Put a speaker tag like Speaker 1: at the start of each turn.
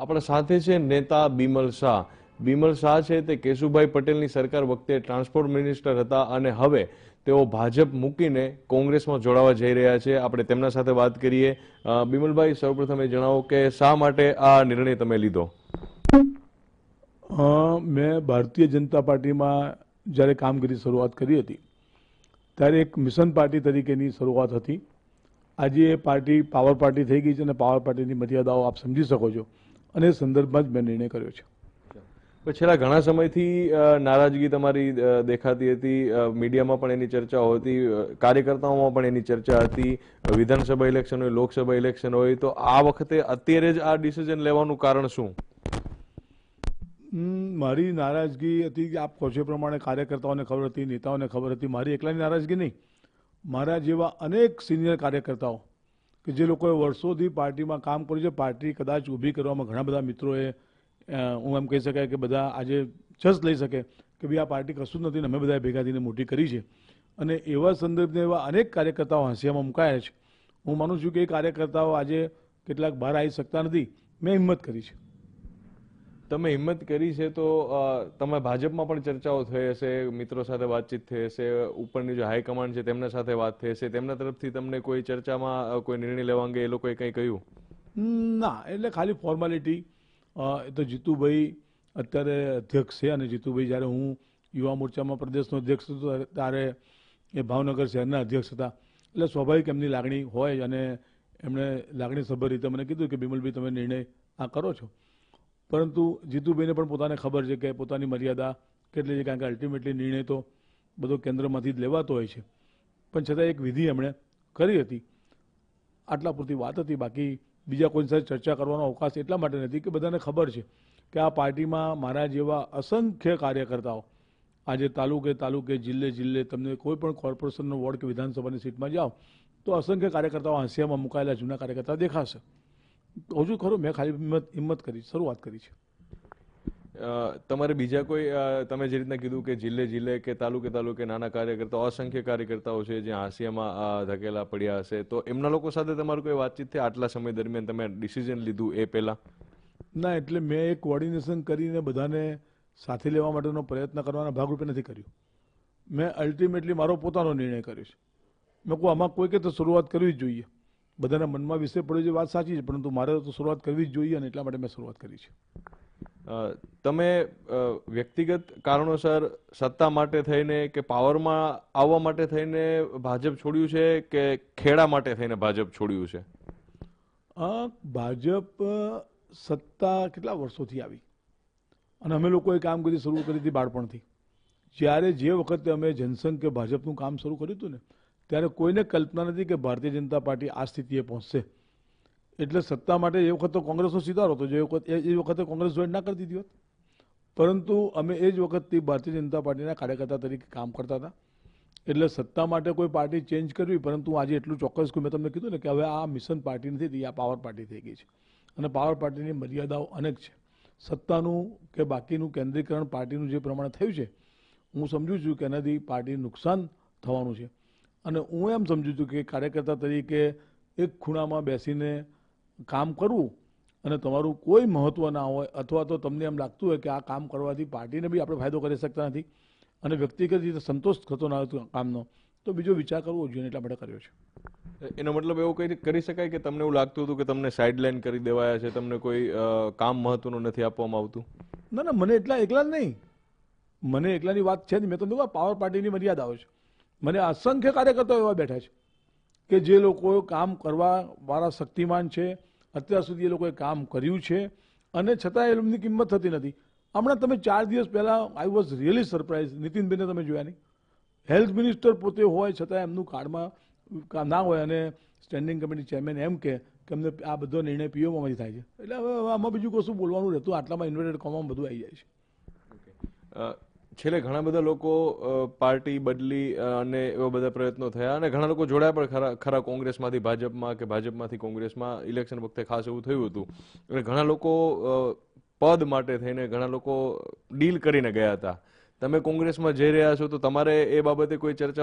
Speaker 1: આપણા સાથે છે નેતા બિમલ શાહ. બિમલ શાહ છે તે કેશુભાઈ પટેલની સરકાર વખતે ટ્રાન્સપોર્ટ મિનિસ્ટર હતા અને હવે તેઓ ભાજપ મૂકીને કોંગ્રેસમાં જોડાવા જઈ રહ્યા છે. આપણે તેમના સાથે વાત કરીએ. બિમલભાઈ, સૌપ્રથમ એ જણાવો કે શા માટે આ નિર્ણય તમે લીધો?
Speaker 2: મેં ભારતીય જનતા પાર્ટીમાં જ્યારે કામગીરી શરૂઆત કરી હતી ત્યારે એક મિશન પાર્ટી તરીકેની શરૂઆત હતી. આજે એ પાર્ટી પાવર પાર્ટી થઈ ગઈ છે અને પાવર પાર્ટીની મર્યાદાઓ આપ સમજી શકો છો અને એ સંદર્ભમાં જ મેં નિર્ણય કર્યો છે.
Speaker 1: છેલ્લા ઘણા સમયથી નારાજગી તમારી દેખાતી હતી, મીડિયામાં પણ એની ચર્ચાઓ હતી, કાર્યકર્તાઓમાં પણ એની ચર્ચા હતી. વિધાનસભા ઇલેક્શન હોય, લોકસભા ઇલેક્શન હોય, તો આ વખતે અત્યારે જ આ ડિસિઝન લેવાનું કારણ શું?
Speaker 2: મારી નારાજગી હતી કે આપ કહો છો એ પ્રમાણે કાર્યકર્તાઓને ખબર હતી, નેતાઓને ખબર હતી. મારી એકલાની નારાજગી નહીં, મારા જેવા અનેક સિનિયર કાર્યકર્તાઓ કે જે લોકોએ વર્ષોથી પાર્ટીમાં કામ કર્યું છે, પાર્ટી કદાચ ઊભી કરવામાં ઘણા બધા મિત્રોએ, હું એમ કહી શકાય કે બધા આજે જસ લઈ શકે કે ભાઈ આ પાર્ટી કશું જ નથી ને અમે બધાએ ભેગા થઈને મોટી કરી છે. અને એવા સંદર્ભને એવા અનેક કાર્યકર્તાઓ હાંસિયામાં મુકાયા છે. હું માનું છું કે એ કાર્યકર્તાઓ આજે કેટલાક બહાર આવી શકતા નથી. મેં હિંમત કરી છે.
Speaker 1: તમે હિંમત કરી છે તો તમે ભાજપમાં પણ ચર્ચાઓ થઈ હશે, મિત્રો સાથે વાતચીત થઈ હશે, ઉપરની જે હાઈકમાન્ડ છે તેમના સાથે વાત થઈ હશે, તેમના તરફથી તમને કોઈ ચર્ચામાં કોઈ નિર્ણય લેવા અંગે એ લોકોએ કંઈ કહ્યું?
Speaker 2: ના, એટલે ખાલી ફોર્માલિટી. એ તો જીતુભાઈ અત્યારે અધ્યક્ષ છે અને જીતુભાઈ જ્યારે હું યુવા મોરચામાં પ્રદેશનો અધ્યક્ષ હતો ત્યારે એ ભાવનગર શહેરના અધ્યક્ષ હતા. એટલે સ્વાભાવિક એમની લાગણી હોય અને એમણે લાગણીસભર રીતે મને કીધું કે બિમલભાઈ તમે નિર્ણય આ કરો છો. પરંતુ જીતુભાઈને પણ પોતાને ખબર છે કે પોતાની મર્યાદા કેટલી છે, કારણ કે અલ્ટિમેટલી નિર્ણય તો બધો કેન્દ્રમાંથી જ લેવાતો હોય છે. પણ છતાં એક વિધિ એમણે કરી હતી. આટલા પૂરતી વાત હતી. બાકી બીજા કોઈ સાથે ચર્ચા કરવાનો અવકાશ એટલા માટે નથી કે બધાને ખબર છે કે આ પાર્ટીમાં મારા જેવા અસંખ્ય કાર્યકર્તાઓ આજે તાલુકે જિલ્લે તમને કોઈ પણ કોર્પોરેશનનો વોર્ડ કે વિધાનસભાની સીટમાં જાઓ તો અસંખ્ય કાર્યકર્તાઓ હાંસિયામાં મુકાયેલા જૂના કાર્યકર્તા દેખાશે. હજુ ખરું મેં ખાલી હિંમત કરી, શરૂઆત કરી છે.
Speaker 1: તમારે બીજા કોઈ, તમે જે રીતના કીધું કે જિલ્લે કે તાલુકે નાના કાર્યકર્તાઓ, અસંખ્ય કાર્યકર્તાઓ છે જે હાંસિયામાં ધકેલા પડ્યા હશે, તો એમના લોકો સાથે તમારું કોઈ વાતચીત થઈ આટલા સમય દરમિયાન તમે ડિસિઝન લીધું એ પહેલા?
Speaker 2: ના, એટલે મેં એક કોર્ડિનેશન કરીને બધાને સાથે લેવા માટેનો પ્રયત્ન કરવાના ભાગરૂપે નથી કર્યું. મેં અલ્ટિમેટલી મારો પોતાનો નિર્ણય કર્યો છે. મેં કહું આમાં કોઈ કે તો શરૂઆત કરવી જ જોઈએ. બધાના મનમાં વિષય પડ્યો છે, વાત સાચી છે, પરંતુ મારે તો શરૂઆત કરવી જ જોઈએ અને એટલા માટે મેં શરૂઆત કરી છે.
Speaker 1: તમે વ્યક્તિગત કારણોસર સત્તા માટે થઈને કે પાવરમાં આવવા માટે થઈને ભાજપ છોડ્યું છે કે ખેડા માટે થઈને ભાજપ છોડ્યું છે?
Speaker 2: ભાજપ સત્તા કેટલા વર્ષોથી આવી અને અમે લોકોએ કામગીરી શરૂ કરી હતી બાળપણથી. જ્યારે જે વખતે અમે જનસંઘ કે ભાજપનું કામ શરૂ કર્યું હતું ને ત્યારે કોઈને કલ્પના નથી કે ભારતીય જનતા પાર્ટી આ સ્થિતિએ પહોંચશે. એટલે સત્તા માટે એ વખત તો કોંગ્રેસનો સિતારો હતો, એ વખતે કોંગ્રેસ જોઈન ના કરી દીધી હોત. પરંતુ અમે એ જ વખતથી ભારતીય જનતા પાર્ટીના કાર્યકર્તા તરીકે કામ કરતા હતા. એટલે સત્તા માટે કોઈ પાર્ટી ચેન્જ કરવી, પરંતુ આજે એટલું ચોક્કસ કે મેં તમને કીધું ને કે હવે આ મિશન પાર્ટી નથી થઈ, આ પાવર પાર્ટી થઈ ગઈ છે અને પાવર પાર્ટીની મર્યાદાઓ અનેક છે. સત્તાનું કે બાકીનું કેન્દ્રીકરણ પાર્ટીનું જે પ્રમાણે થયું છે હું સમજુ છું કે એનાથી પાર્ટીને નુકસાન થવાનું છે. અને હું એમ સમજુ છું કે કાર્યકર્તા તરીકે એક ખૂણામાં બેસીને કામ કરવું અને તમારું કોઈ મહત્વ ના હોય અથવા તો તમને એમ લાગતું હોય કે આ કામ કરવાથી પાર્ટીને બી આપણે ફાયદો કરી શકતા નથી અને વ્યક્તિગત રીતે સંતોષ થતો ના હોય કામનો, તો બીજો વિચાર કરવો જોઈએ, એટલા માટે કર્યો છે.
Speaker 1: એનો મતલબ એવું કઈ કરી શકાય કે તમને એવું લાગતું હતું કે તમને સાઇડલાઇન કરી દેવાયા છે, તમને કોઈ કામ મહત્વનું નથી આપવામાં આવતું?
Speaker 2: ના, મને એકલા જ નહીં, મને એકલાની વાત છે નહીં. મેં તમને કહું પાવર પાર્ટીની મર્યાદાઓ છે. મને અસંખ્ય કાર્યકર્તાઓ એવા બેઠા છે કે જે લોકો કામ કરવા વાળા શક્તિમાન છે, અત્યાર સુધી એ લોકોએ કામ કર્યું છે અને છતાં એમની કિંમત થતી નથી. હમણાં તમે 4 દિવસ પહેલાં આઈ વોઝ રિયલી સરપ્રાઇઝ, નીતિનભાઈને તમે જોયા નહીં. હેલ્થ મિનિસ્ટર પોતે હોય છતાં એમનું કાર્ડમાં ના હોય અને સ્ટેન્ડિંગ કમિટી ચેરમેન એમ કે અમને આ બધો નિર્ણય પીઓમાંથી થાય છે. એટલે હવે આમાં બીજું કશું બોલવાનું રહેતું, આટલામાં ઇન્વર્ટેડ કોમામાં બધું આવી જાય છે.
Speaker 1: છેલ્લે ઘણા બધા લોકો પાર્ટી બદલી અને એવા બધા પ્રયત્નો થયા અને ઘણા લોકો જોડાયા પણ ખરા કોંગ્રેસમાંથી ભાજપમાં કે ભાજપમાંથી કોંગ્રેસમાં. ઇલેક્શન વખતે ખાસ એવું થયું હતું અને ઘણા લોકો પદ માટે થઈને ઘણા લોકો ડીલ કરીને ગયા હતા. તમે કોંગ્રેસમાં જઈ રહ્યા છો તો તમારે એ બાબતે કોઈ ચર્ચા